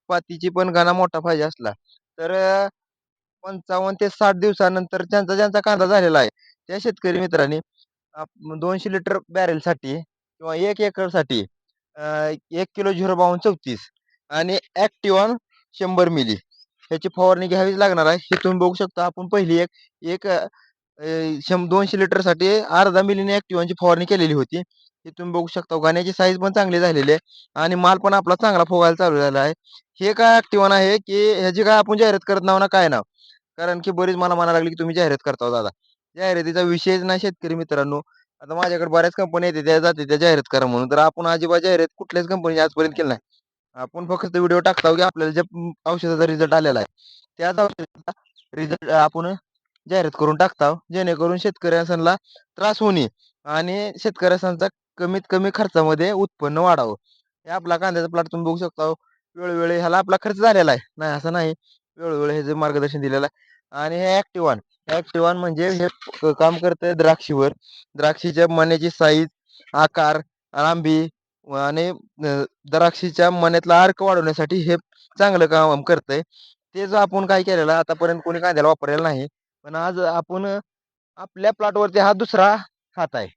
पातीची पण गाणा मोठा पाहिजे असला तर 55 ते 60 दिवसानंतर ज्यांचा ज्यांचा कांदा झालेला आहे त्या शेतकरी मित्रांनी 200 लिटर बॅरेलसाठी किंवा 1 एकरसाठी 1 किलो 05234 आणि ॲक्टिव्हॉन 100 मिली ह्याची फवारणी घ्यावीच लागणार आहे. हे तुम्ही बघू शकता. आपण पहिली एक एक 200 लिटरसाठी अर्धा मिलीने ॲक्टिव्हॉनची फवारणी केलेली होती. हे तुम्ही बघू शकता. गाण्याची साईज पण चांगली झालेली आहे आणि माल पण आपला चांगला फुगायला चालू झाला आहे. हे काय ॲक्टिव्हॉन आहे, की ह्याची काय आपण जाहिरात करत नाव ना काय नाव. कारण की बरीच मला म्हणायला लागली, की तुम्ही जाहिरात करता हो दादा. जाहिरातीचा विषयच नाही शेतकरी मित्रांनो. आता माझ्याकडे बऱ्याच कंपन्या येते त्या जाते त्या जाहिरात करा म्हणून. तर आपण अजिबात जाहिरात कुठल्याच कंपनीची आजपर्यंत केली नाही. आपण फक्त व्हिडिओ टाकतो, की आपल्याला ज्या औषधाचा रिझल्ट आलेला आहे, त्याच औषधाचा रिझल्ट आपण जाहिरात करून टाकतो. जेणेकरून शेतकऱ्यांना त्रास होणे आणि शेतकऱ्यांचा कमीत कमी खर्चामध्ये उत्पन्न वाढावं. हे आपला कांद्याचा प्लॉट तुम्ही बघू शकता. वेळोवेळी ह्याला आपला खर्च झालेला आहे. नाही असं नाही. वेळोवेळी हे जे मार्गदर्शन दिलेलं आहे आणि हे ॲक्टिव्हॉन म्हणजे हे काम करतंय द्राक्षीवर. द्राक्षीच्या मण्याची साईज, आकार, लांबी आणि द्राक्षीच्या मण्यातला अर्क वाढवण्यासाठी हे चांगलं काम करतंय. तेच आपण काय केलेलं आहे आतापर्यंत कोणी कांद्याला वापरलेलं नाही. पण आज आपण आपल्या प्लॉटवरती हा दुसरा हात आहे.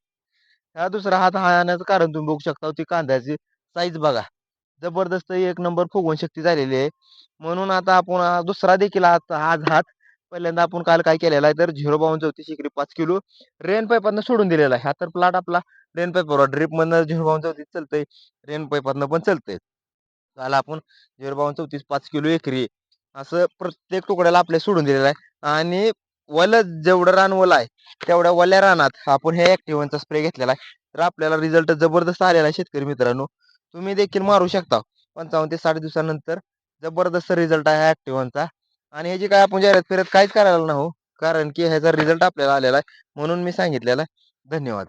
हा दुसरा हात आणण्याचं कारण तुम्ही बघू शकता. ती कांद्याची साईज बघा. जबरदस्त एक नंबर फुगवण शक्ती झालेली आहे. म्हणून आता आपण दुसरा देखील आज हात पहिल्यांदा आपण काल काय केलेला आहे तर 05234 एकरी 5 किलो रेन पाईपातनं सोडून दिलेला आहे. हा तर प्लॉट आपला रेन पाईपवर ड्रिपमधनं 05234 चालतंय. रेन पाईपातनं पण चालतंय. काल आपण 05234 5 किलो एकरी असं प्रत्येक तुकड्याला आपल्या सोडून दिलेलं आहे आणि जेवढं रान ओलं आहे तेवढ्या ओल्या रानात आपण हे ॲक्टिव्हॉनचा स्प्रे घेतलेला आहे. तर आपल्याला रिझल्ट जबरदस्त आलेला आहे शेतकरी मित्रांनो. तुम्ही देखील मारू शकता. 55 ते 60 दिवसानंतर जबरदस्त रिझल्ट आहे ॲक्टिव्हॉनचा आणि ह्याची काय आपण जाहिरात फिरत काहीच करायला नाही हो. कारण की ह्याचा रिझल्ट आपल्याला आलेला आहे म्हणून मी सांगितलेला आहे. धन्यवाद.